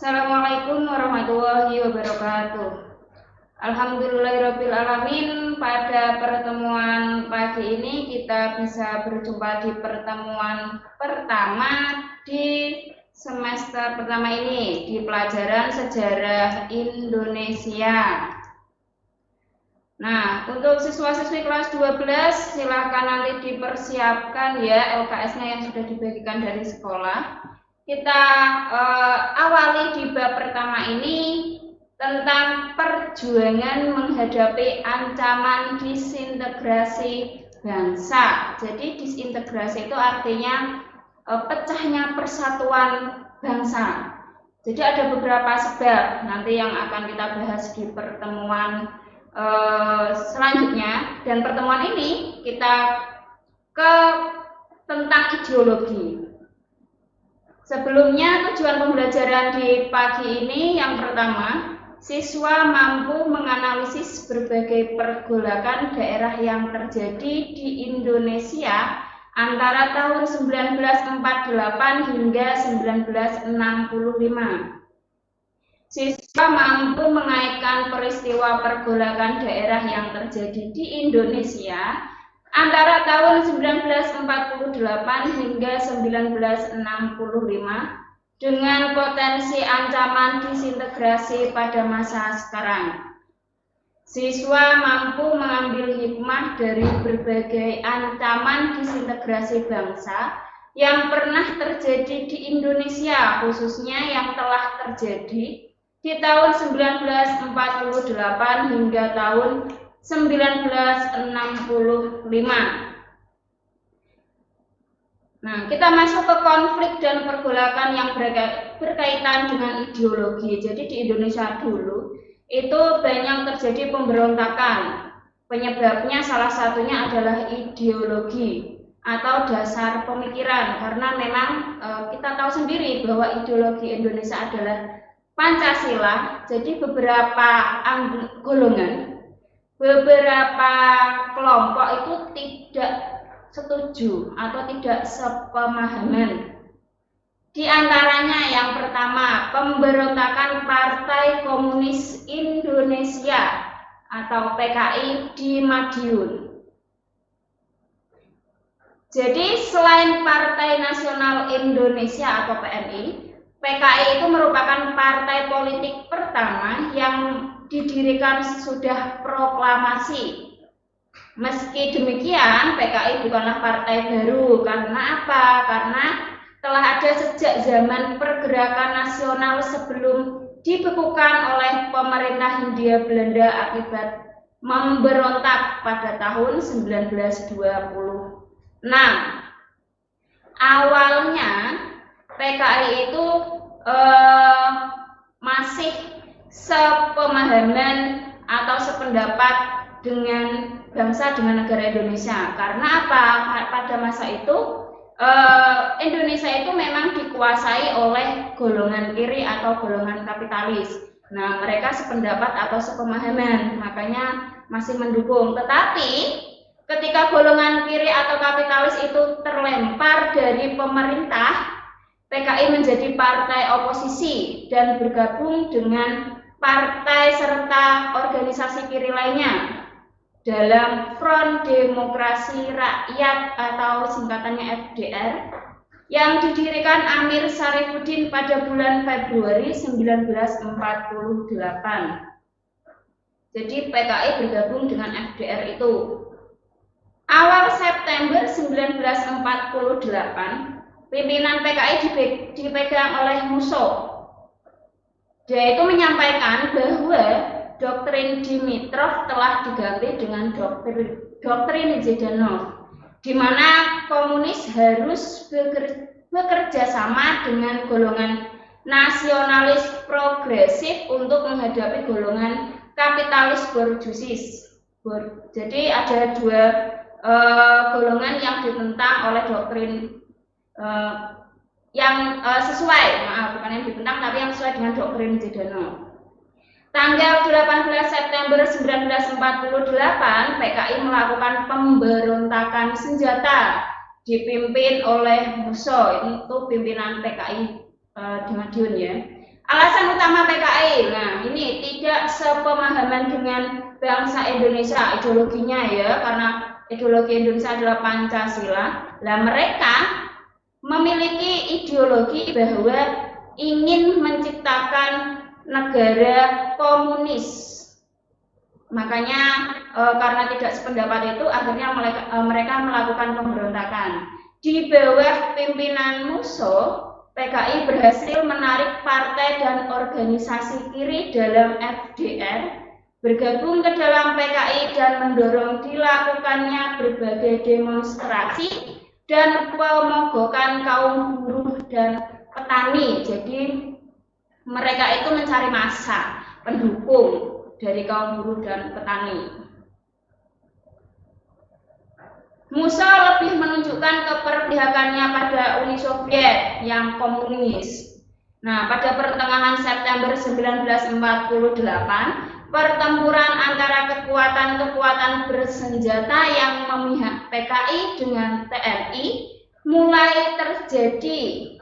Assalamualaikum warahmatullahi wabarakatuh. Alhamdulillahirabbil alamin. Pada pertemuan pagi ini kita bisa berjumpa di pertemuan pertama di semester pertama ini di pelajaran sejarah Indonesia. Nah, untuk siswa-siswi kelas 12 silakan nanti dipersiapkan ya LKS-nya yang sudah dibagikan dari sekolah. Kita awali di bab pertama ini tentang perjuangan menghadapi ancaman disintegrasi bangsa. Jadi disintegrasi itu artinya pecahnya persatuan bangsa. Jadi ada beberapa sebab nanti yang akan kita bahas di pertemuan selanjutnya, dan pertemuan ini kita ke tentang ideologi. Sebelumnya, tujuan pembelajaran di pagi ini yang pertama, siswa mampu menganalisis berbagai pergolakan daerah yang terjadi di Indonesia antara tahun 1948 hingga 1965. Siswa mampu mengaitkan peristiwa pergolakan daerah yang terjadi di Indonesia antara tahun 1948 hingga 1965 dengan potensi ancaman disintegrasi pada masa sekarang. Siswa mampu mengambil hikmah dari berbagai ancaman disintegrasi bangsa yang pernah terjadi di Indonesia, khususnya yang telah terjadi di tahun 1948 hingga tahun 1965. Nah, kita masuk ke konflik dan pergolakan yang berkaitan dengan ideologi. Jadi di Indonesia dulu itu banyak terjadi pemberontakan. Penyebabnya salah satunya adalah ideologi atau dasar pemikiran, karena memang kita tahu sendiri bahwa ideologi Indonesia adalah Pancasila. Jadi beberapa golongan, beberapa kelompok itu tidak setuju atau tidak sepemahaman. Di antaranya yang pertama, pemberontakan Partai Komunis Indonesia atau PKI di Madiun. Jadi selain Partai Nasional Indonesia atau PNI, PKI itu merupakan partai politik pertama yang didirikan sesudah proklamasi. Meski demikian, PKI bukanlah partai baru. Karena apa? Karena telah ada sejak zaman pergerakan nasional sebelum dibekukan oleh pemerintah Hindia Belanda akibat memberontak pada tahun 1926. Awalnya PKI itu masih sepemahaman atau sependapat dengan bangsa, dengan negara Indonesia. Karena apa? Pada masa itu Indonesia itu memang dikuasai oleh golongan kiri atau golongan kapitalis. Nah, mereka sependapat atau sepemahaman, makanya masih mendukung. Tetapi ketika golongan kiri atau kapitalis itu terlempar dari pemerintah, PKI menjadi partai oposisi dan bergabung dengan partai serta organisasi kiri lainnya dalam Front Demokrasi Rakyat atau singkatannya FDR yang didirikan Amir Syarifuddin pada bulan Februari 1948. Jadi PKI bergabung dengan FDR itu. Awal September 1948, pimpinan PKI dipegang oleh Musso. Dia itu menyampaikan bahwa doktrin Dimitrov telah diganti dengan doktrin Zhdanov, di mana komunis harus bekerja sama dengan golongan nasionalis progresif untuk menghadapi golongan kapitalis borjusis. Jadi ada dua golongan yang ditentang oleh doktrin yang sesuai, bukan yang ditentang tapi yang sesuai dengan doktrin Zhdanov. Tanggal 18 September 1948, PKI melakukan pemberontakan senjata dipimpin oleh Musso, itu pimpinan PKI di Madiun ya, Alasan utama PKI, nah ini tidak sepemahaman dengan bangsa Indonesia, ideologinya ya, karena ideologi Indonesia adalah Pancasila. Nah mereka memiliki ideologi bahwa ingin menciptakan negara komunis. Makanya karena tidak sependapat itu, akhirnya mereka melakukan pemberontakan. Di bawah pimpinan Musso, PKI berhasil menarik partai dan organisasi kiri dalam FDR bergabung ke dalam PKI dan mendorong dilakukannya berbagai demonstrasi dan pemogokan kaum buruh dan petani. Jadi mereka itu mencari massa pendukung dari kaum buruh dan petani. Musso lebih menunjukkan keperpihakannya pada Uni Soviet yang komunis. Nah, pada pertengahan September 1948, pertempuran antara kekuatan-kekuatan bersenjata yang memihak PKI dengan TNI mulai terjadi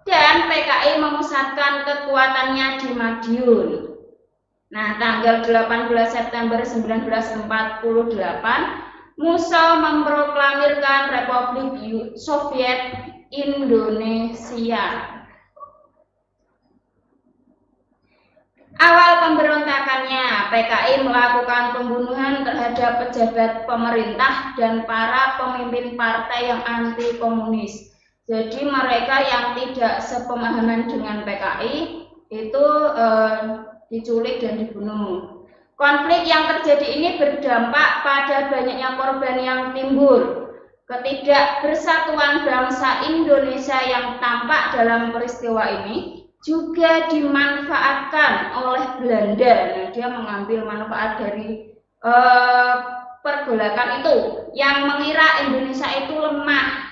dan PKI memusatkan kekuatannya di Madiun. Nah, tanggal 18 September 1948, Musso memproklamirkan Republik Soviet Indonesia. Awal pemberontakannya, PKI melakukan pembunuhan terhadap pejabat pemerintah dan para pemimpin partai yang anti komunis. Jadi mereka yang tidak sepemahaman dengan PKI itu diculik dan dibunuh. Konflik yang terjadi ini berdampak pada banyaknya korban yang timbul. Ketidakbersatuan bangsa Indonesia yang tampak dalam peristiwa ini juga dimanfaatkan oleh Belanda. Nah, dia mengambil manfaat dari pergolakan itu yang mengira Indonesia itu lemah.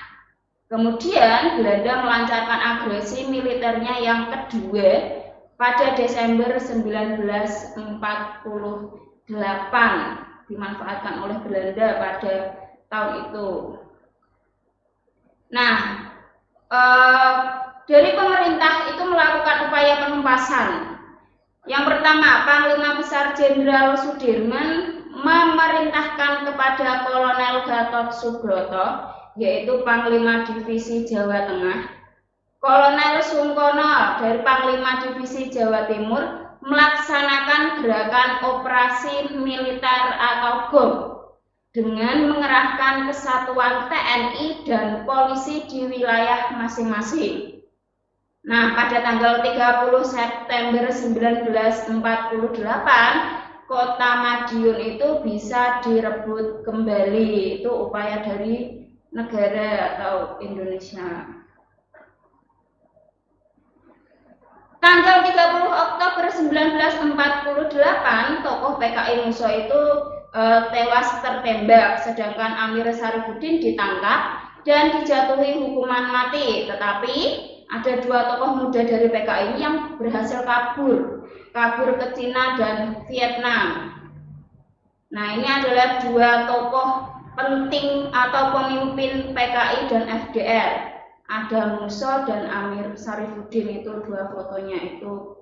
Kemudian Belanda melancarkan agresi militernya yang kedua pada Desember 1948, dimanfaatkan oleh Belanda pada tahun itu. Nah, dari pemerintah itu melakukan upaya penumpasan. Yang pertama, Panglima Besar Jenderal Sudirman memerintahkan kepada Kolonel Gatot Subroto, yaitu Panglima Divisi Jawa Tengah, Kolonel Sungkono dari Panglima Divisi Jawa Timur melaksanakan gerakan operasi militer atau GOM dengan mengerahkan kesatuan TNI dan polisi di wilayah masing-masing. Nah, pada tanggal 30 September 1948, kota Madiun itu bisa direbut kembali. Itu upaya dari negara atau Indonesia. Tanggal 30 Oktober 1948, tokoh PKI Musso itu tewas tertembak, sedangkan Amir Syarifuddin ditangkap dan dijatuhi hukuman mati. Tetapi ada dua tokoh muda dari PKI yang berhasil kabur ke Cina dan Vietnam. Nah, ini adalah dua tokoh penting atau pemimpin PKI dan FDR. Ada Musso dan Amir Syarifuddin, itu dua fotonya itu.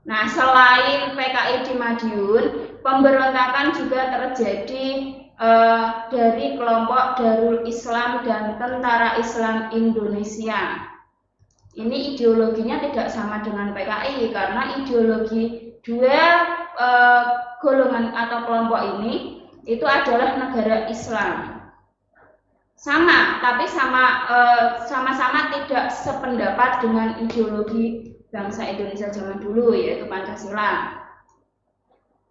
Nah, selain PKI di Madiun, pemberontakan juga terjadi dari kelompok Darul Islam dan Tentara Islam Indonesia. Ini ideologinya tidak sama dengan PKI karena ideologi dua golongan atau kelompok ini itu adalah negara Islam. Sama, tapi sama-sama tidak sependapat dengan ideologi bangsa Indonesia zaman dulu, yaitu Pancasila.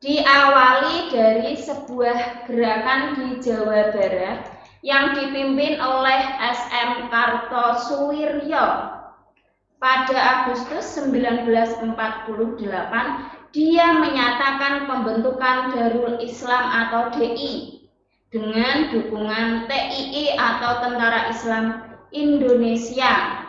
Diawali dari sebuah gerakan di Jawa Barat yang dipimpin oleh SM Kartosuwiryo. Pada Agustus 1948, dia menyatakan pembentukan Darul Islam atau DI dengan dukungan TII atau Tentara Islam Indonesia.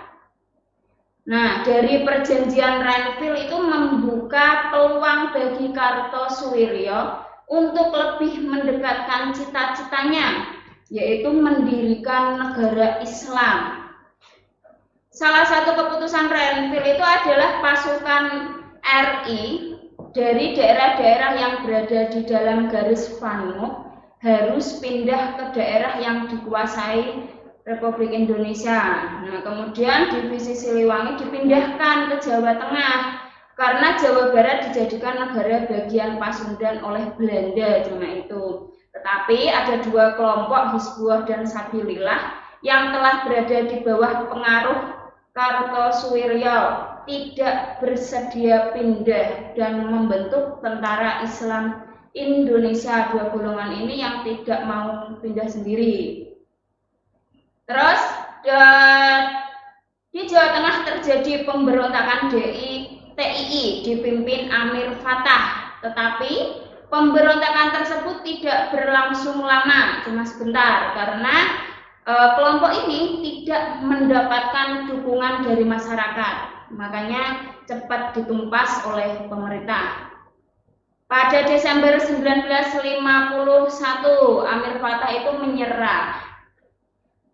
Nah, dari perjanjian Renville itu membuka peluang bagi Kartosuwiryo untuk lebih mendekatkan cita-citanya, yaitu mendirikan negara Islam. salah satu keputusan Renville itu adalah pasukan RI dari daerah-daerah yang berada di dalam garis Fango harus pindah ke daerah yang dikuasai Republik Indonesia. Nah, kemudian divisi Siliwangi dipindahkan ke Jawa Tengah karena Jawa Barat dijadikan negara bagian Pasundan oleh Belanda zaman itu. Tetapi ada dua kelompok, Hizbullah dan Sabilillah, yang telah berada di bawah pengaruh Kartosuwiryo tidak bersedia pindah dan membentuk Tentara Islam Indonesia. Dua golongan ini yang tidak mau pindah sendiri. Terus di Jawa Tengah terjadi pemberontakan TII dipimpin Amir Fattah, tetapi pemberontakan tersebut tidak berlangsung lama, cuma sebentar karena kelompok ini tidak mendapatkan dukungan dari masyarakat, makanya cepat ditumpas oleh pemerintah. Pada Desember 1951 Amir Fattah itu menyerah.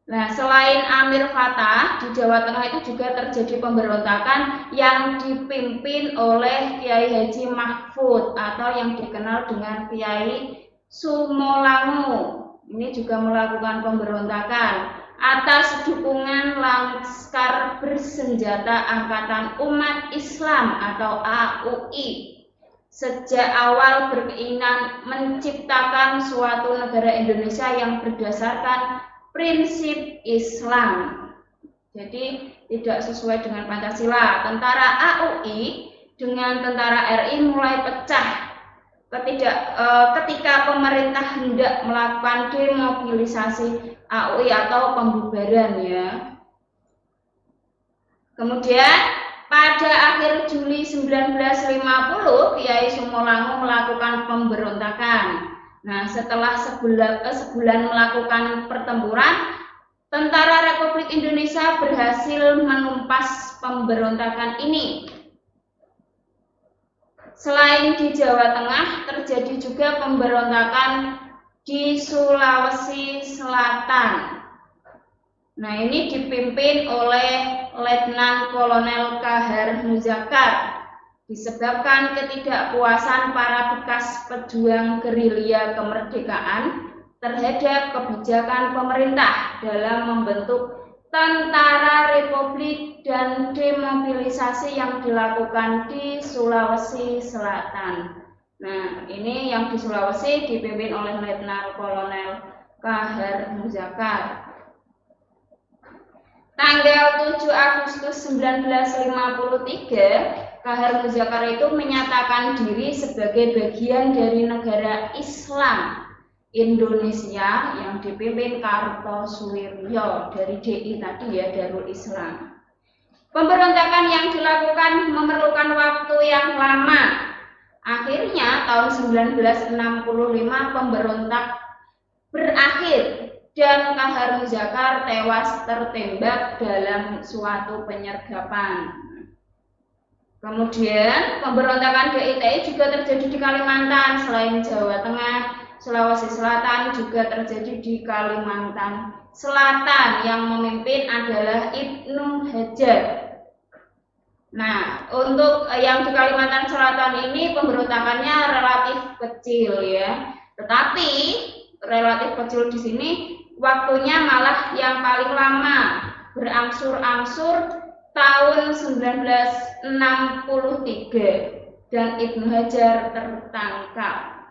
Nah, selain Amir Fattah, di Jawa Tengah itu juga terjadi pemberontakan yang dipimpin oleh Kiai Haji Mahfud atau yang dikenal dengan Kiai Sumolango. Ini juga melakukan pemberontakan atas dukungan Laskar Bersenjata Angkatan Umat Islam atau AUI. Sejak awal berkeinginan menciptakan suatu negara Indonesia yang berdasarkan prinsip Islam. Jadi tidak sesuai dengan Pancasila. Tentara AUI dengan tentara RI mulai pecah ketika pemerintah hendak melakukan demobilisasi AUI atau pembubaran ya. Kemudian pada akhir Juli 1950 Kiai Sumolango melakukan pemberontakan. Nah, setelah sebulan melakukan pertempuran, Tentara Republik Indonesia berhasil menumpas pemberontakan ini. Selain di Jawa Tengah, terjadi juga pemberontakan di Sulawesi Selatan. Nah, ini dipimpin oleh Letnan Kolonel Kahar Muzakar. Disebabkan ketidakpuasan para bekas pejuang gerilya kemerdekaan terhadap kebijakan pemerintah dalam membentuk Tentara Republik dan demobilisasi yang dilakukan di Sulawesi Selatan. Nah, ini yang di Sulawesi dipimpin oleh Letnan Kolonel Kahar Muzakar. Tanggal 7 Agustus 1953 Kahar Muzakar itu menyatakan diri sebagai bagian dari negara Islam Indonesia yang dipimpin Kartosuwiryo dari DI tadi ya, Darul Islam. Pemberontakan yang dilakukan memerlukan waktu yang lama. Akhirnya tahun 1965 pemberontak berakhir dan Kahar Muzakar tewas tertembak dalam suatu penyergapan. Kemudian pemberontakan DITI juga terjadi di Kalimantan. Selain Jawa Tengah, Sulawesi Selatan juga terjadi di Kalimantan Selatan. Yang memimpin adalah Ibnu Hajar. Nah, untuk yang di Kalimantan Selatan ini pemberontakannya relatif kecil ya. Tetapi relatif kecil di sini waktunya malah yang paling lama, berangsur-angsur tahun 1963 dan Ibnu Hajar tertangkap.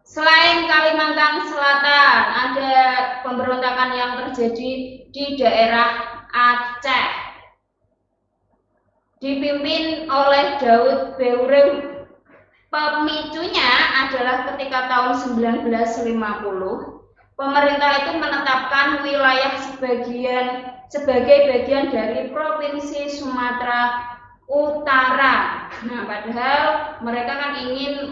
Selain Kalimantan Selatan, ada pemberontakan yang terjadi di daerah Aceh. Dipimpin oleh Daud Beureng. Pemicunya adalah ketika tahun 1950 pemerintah itu menetapkan wilayah sebagai bagian dari Provinsi Sumatera Utara. Nah, padahal mereka kan ingin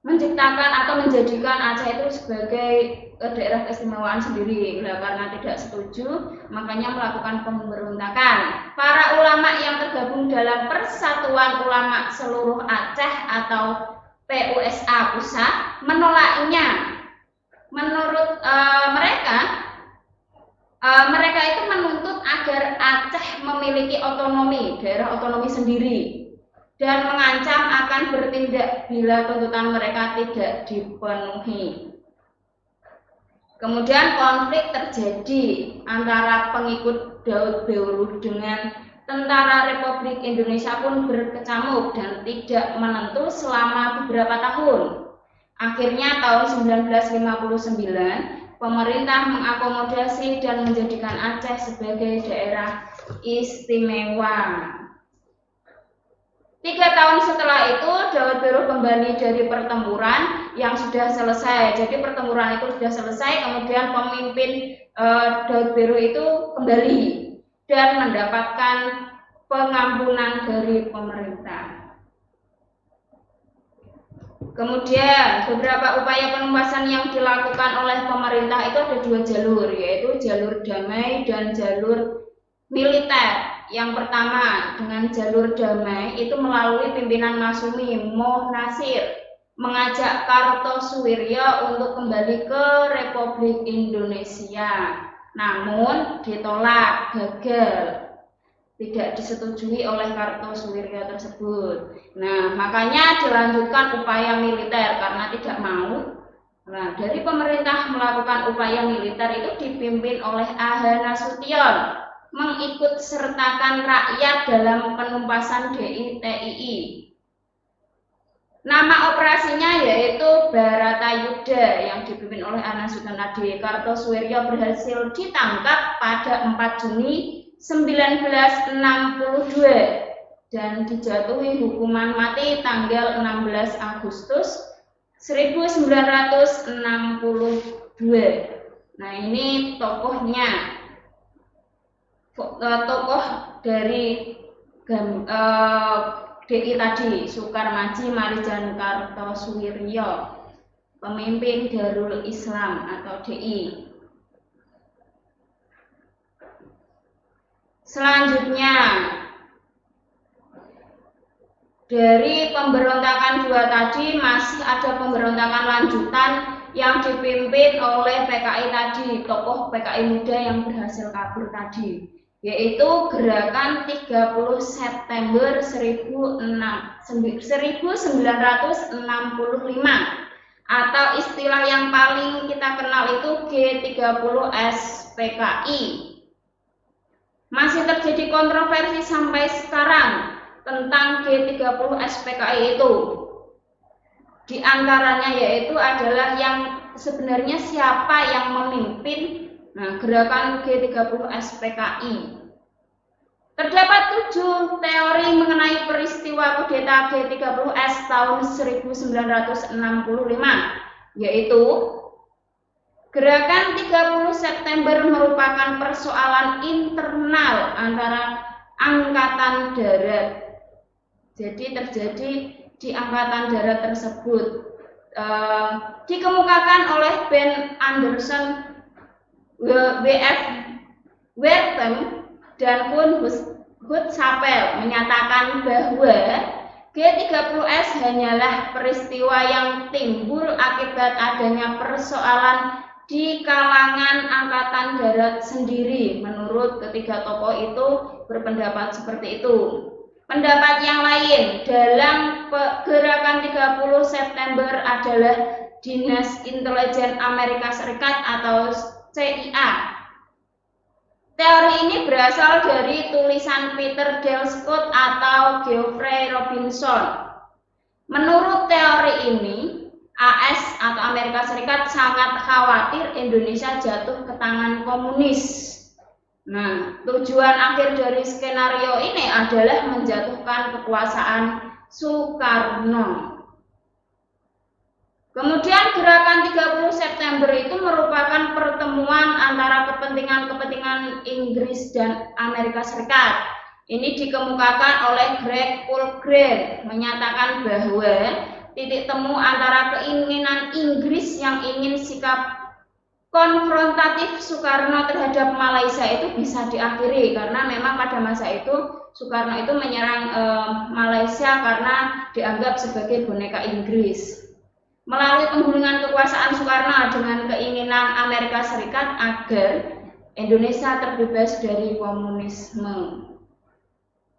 menciptakan atau menjadikan Aceh itu sebagai daerah keistimewaan sendiri. Nah, karena tidak setuju, makanya melakukan pemberontakan. Para ulama yang tergabung dalam Persatuan Ulama Seluruh Aceh atau PUSA pusat menolaknya. Menurut mereka, mereka itu menuntut agar Aceh memiliki otonomi, daerah otonomi sendiri, dan mengancam akan bertindak bila tuntutan mereka tidak dipenuhi. Kemudian konflik terjadi antara pengikut Daud Beurut dengan tentara Republik Indonesia pun berkecamuk dan tidak menentu selama beberapa tahun. Akhirnya tahun 1959, pemerintah mengakomodasi dan menjadikan Aceh sebagai daerah istimewa. 3 tahun setelah itu, Daud Beurut kembali dari pertempuran yang sudah selesai. Jadi pertempuran itu sudah selesai, kemudian pemimpin Daud Beurut itu kembali dan mendapatkan pengampunan dari pemerintah. Kemudian beberapa upaya penumpasan yang dilakukan oleh pemerintah itu ada 2 jalur, yaitu jalur damai dan jalur militer. Yang pertama, dengan jalur damai itu melalui pimpinan Masumi Moh Nasir mengajak Kartosuwiryo untuk kembali ke Republik Indonesia. Namun ditolak, gagal. Tidak disetujui oleh Kartosuwiryo tersebut. Nah, makanya dilanjutkan upaya militer karena tidak mau. Nah, dari pemerintah melakukan upaya militer itu dipimpin oleh A.H. Nasution, mengikut sertakan rakyat dalam penumpasan DITII. Nama operasinya yaitu Baratayuda yang dipimpin oleh A.H. Nasution tadi. Kartosuwiryo berhasil ditangkap pada 4 Juni 1962 dan dijatuhi hukuman mati tanggal 16 Agustus 1962. Nah, ini tokohnya, tokoh dari DI tadi, Sukarmaji Marijan Kartosuwiryo, pemimpin Darul Islam atau DI. Selanjutnya, dari pemberontakan 2 tadi masih ada pemberontakan lanjutan yang dipimpin oleh PKI tadi, tokoh PKI muda yang berhasil kabur tadi, yaitu Gerakan 30 September 1965 atau istilah yang paling kita kenal itu G30S PKI. Masih terjadi kontroversi sampai sekarang tentang G30 SPKI itu. Di antaranya yaitu adalah yang sebenarnya siapa yang memimpin gerakan G30 SPKI. Terdapat 7 teori mengenai peristiwa kudeta G30S tahun 1965, yaitu Gerakan 30 September merupakan persoalan internal antara Angkatan Darat. Jadi terjadi di Angkatan Darat tersebut. Dikemukakan oleh Ben Anderson, W.F. Wertham, dan Kun Hutzapel menyatakan bahwa G30S hanyalah peristiwa yang timbul akibat adanya persoalan di kalangan Angkatan Darat sendiri. Menurut ketiga tokoh itu berpendapat seperti itu. Pendapat yang lain dalam Gerakan 30 September adalah Dinas Intelijen Amerika Serikat atau CIA. Teori ini berasal dari tulisan Peter Dale Scott atau Geoffrey Robinson. Menurut teori ini, AS atau Amerika Serikat sangat khawatir Indonesia jatuh ke tangan komunis. Nah, tujuan akhir dari skenario ini adalah menjatuhkan kekuasaan Soekarno. Kemudian Gerakan 30 September itu merupakan pertemuan antara kepentingan Inggris dan Amerika Serikat. Ini dikemukakan oleh Greg Fulgren, menyatakan bahwa titik temu antara keinginan Inggris yang ingin sikap konfrontatif Soekarno terhadap Malaysia itu bisa diakhiri, karena memang pada masa itu Soekarno itu menyerang Malaysia karena dianggap sebagai boneka Inggris. Melalui penggulungan kekuasaan Soekarno dengan keinginan Amerika Serikat agar Indonesia terbebas dari komunisme.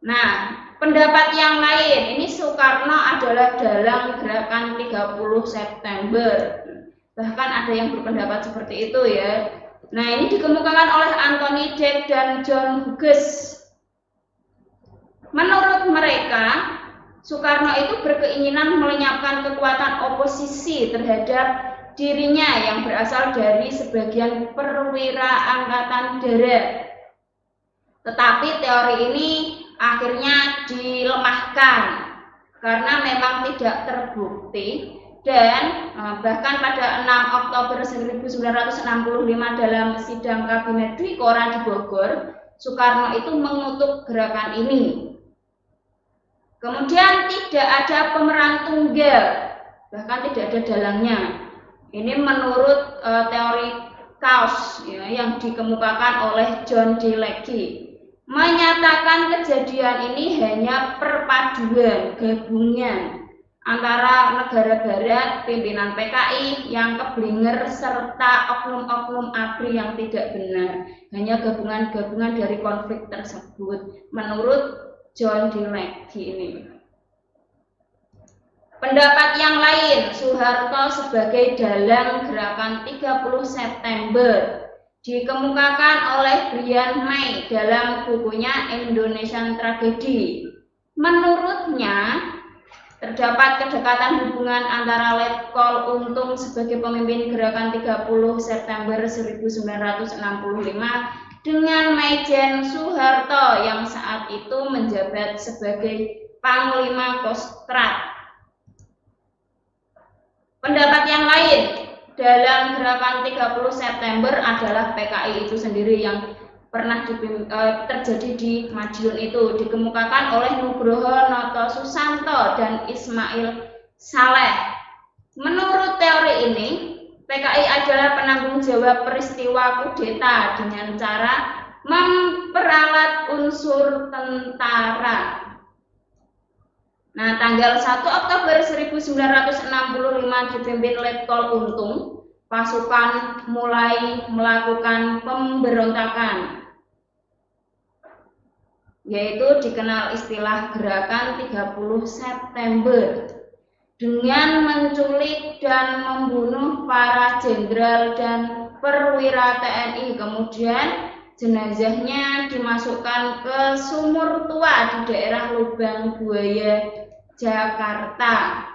Nah, pendapat yang lain, ini Soekarno adalah dalang gerakan 30 September. Bahkan ada yang berpendapat seperti itu ya. Nah, ini dikemukakan oleh Anthony Dec dan John Hughes. Menurut mereka, Soekarno itu berkeinginan melenyapkan kekuatan oposisi terhadap dirinya yang berasal dari sebagian perwira angkatan darat. Tetapi teori ini akhirnya dilemahkan karena memang tidak terbukti, dan bahkan pada 6 Oktober 1965 dalam sidang kabinet Dwi Korah di Bogor, Soekarno itu mengutuk gerakan ini. Kemudian tidak ada pemeran tunggal, bahkan tidak ada dalangnya. Ini menurut teori kaos ya, yang dikemukakan oleh John D. Legge, menyatakan kejadian ini hanya perpaduan gabungan antara negara barat, pimpinan PKI yang keblinger, serta oknum-oknum ABRI yang tidak benar. Hanya gabungan-gabungan dari konflik tersebut menurut John D. Legge ini. Pendapat yang lain, Soeharto sebagai dalang gerakan 30 September dikemukakan oleh Brian May dalam bukunya Indonesian Tragedy. Menurutnya, terdapat kedekatan hubungan antara Letkol Untung sebagai pemimpin gerakan 30 September 1965 dengan Maijen Soeharto yang saat itu menjabat sebagai Panglima Kostrad. Pendapat yang lain dalam gerakan 30 September adalah PKI itu sendiri yang pernah terjadi di Madiun itu, dikemukakan oleh Nugroho Noto Susanto dan Ismail Saleh. Menurut teori ini, PKI adalah penanggung jawab peristiwa kudeta dengan cara memperalat unsur tentara. Nah, tanggal 1 Oktober 1965 dipimpin Letkol Untung, pasukan mulai melakukan pemberontakan, yaitu dikenal istilah gerakan 30 September, dengan menculik dan membunuh para jenderal dan perwira TNI. Kemudian jenazahnya dimasukkan ke sumur tua di daerah Lubang Buaya, Jakarta.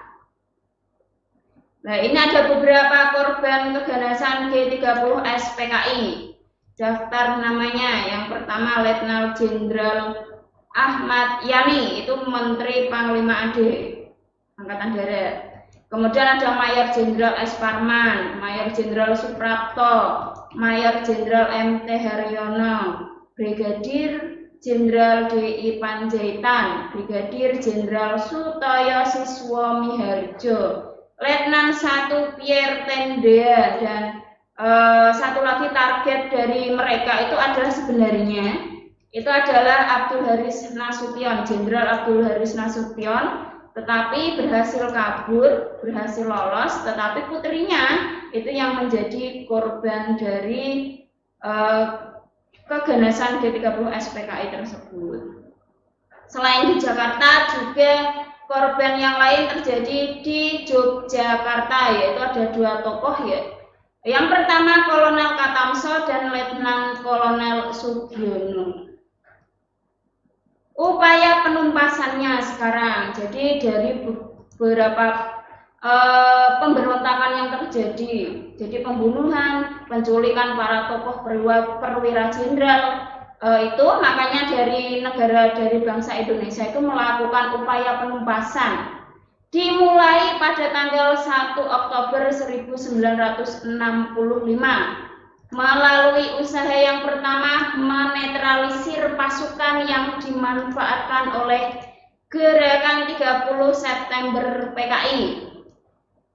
Nah, ini ada beberapa korban keganasan G30 SPKI. Daftar namanya, yang pertama Letnan Jenderal Ahmad Yani, itu Menteri Panglima AD Angkatan Darat. Kemudian ada Mayor Jenderal S. Parman, Mayor Jenderal Suprapto, Mayor Jenderal MT Haryono, Brigadir Jenderal DI Panjaitan, Brigadir Jenderal Sutoyo Siswo Miharjo, Letnan 1 Pierre Tendea, dan satu lagi target dari mereka itu adalah sebenarnya itu adalah Abdul Haris Nasution, Jenderal Abdul Haris Nasution, tetapi berhasil kabur, berhasil lolos, tetapi putrinya itu yang menjadi korban dari keganasan G30 SPKI tersebut. Selain di Jakarta, juga korban yang lain terjadi di Yogyakarta, yaitu ada dua tokoh ya. Yang pertama Kolonel Katamso dan Letnan Kolonel Sugiono. Upaya penumpasannya sekarang, jadi dari beberapa pemberontakan yang terjadi, jadi pembunuhan, penculikan para tokoh perwira jenderal, itu makanya dari negara, dari bangsa Indonesia itu melakukan upaya penumpasan. Dimulai pada tanggal 1 Oktober 1965 melalui usaha yang pertama menetralisir pasukan yang dimanfaatkan oleh gerakan 30 September PKI,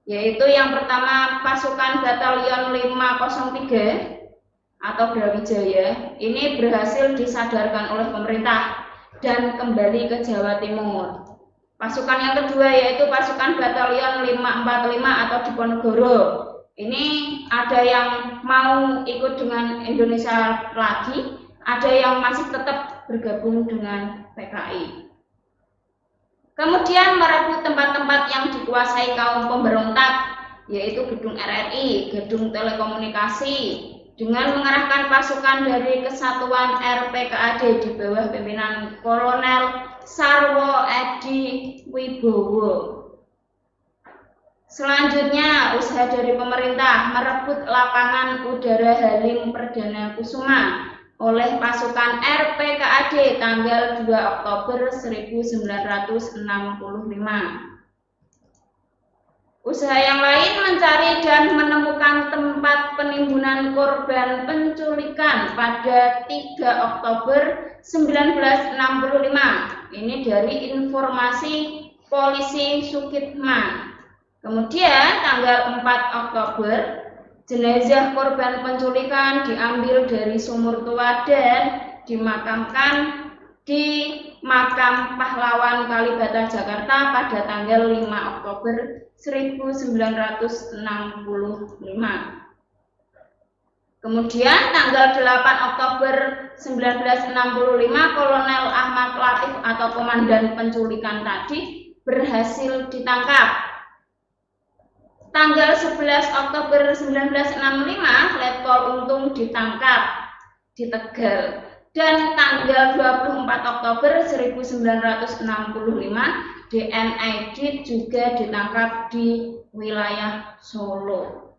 yaitu yang pertama pasukan Batalion 503 atau Brawijaya. Ini berhasil disadarkan oleh pemerintah dan kembali ke Jawa Timur. Pasukan yang kedua yaitu pasukan Batalion 545 atau Diponegoro. Ini ada yang mau ikut dengan Indonesia lagi, ada yang masih tetap bergabung dengan PKI. Kemudian merebut tempat-tempat yang dikuasai kaum pemberontak, yaitu gedung RRI, gedung telekomunikasi, dengan mengerahkan pasukan dari Kesatuan RPKAD di bawah pimpinan Kolonel Sarwo Edi Wibowo. Selanjutnya, usaha dari pemerintah merebut lapangan udara Halim Perdana Kusuma oleh pasukan RPKAD tanggal 2 Oktober 1965. Usaha yang lain mencari dan menemukan tempat penimbunan korban penculikan pada 3 Oktober 1965. Ini dari informasi Polisi Sukitman. Kemudian tanggal 4 Oktober, jenazah korban penculikan diambil dari sumur tua dan dimakamkan di Makam Pahlawan Kalibata Jakarta pada tanggal 5 Oktober 1965. Kemudian tanggal 8 Oktober 1965, Kolonel Ahmad Latif atau komandan penculikan tadi berhasil ditangkap. Tanggal 11 Oktober 1965, Letkol Untung ditangkap di Tegal. Dan tanggal 24 Oktober 1965, DNID juga ditangkap di wilayah Solo.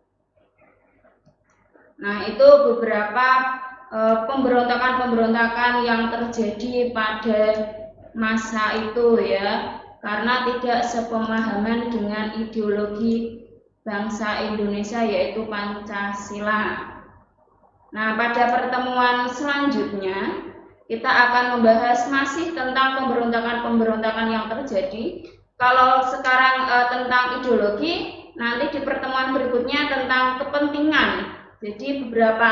Nah, itu beberapa pemberontakan-pemberontakan yang terjadi pada masa itu ya, karena tidak sepemahaman dengan ideologi bangsa Indonesia yaitu Pancasila. Nah, pada pertemuan selanjutnya kita akan membahas masih tentang pemberontakan-pemberontakan yang terjadi. Kalau sekarang tentang ideologi, nanti di pertemuan berikutnya tentang kepentingan. Jadi beberapa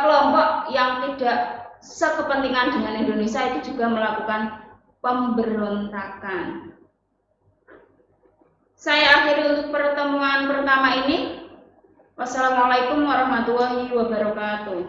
kelompok yang tidak sekepentingan dengan Indonesia itu juga melakukan pemberontakan. Saya akhiri untuk pertemuan pertama ini. Wassalamualaikum warahmatullahi wabarakatuh.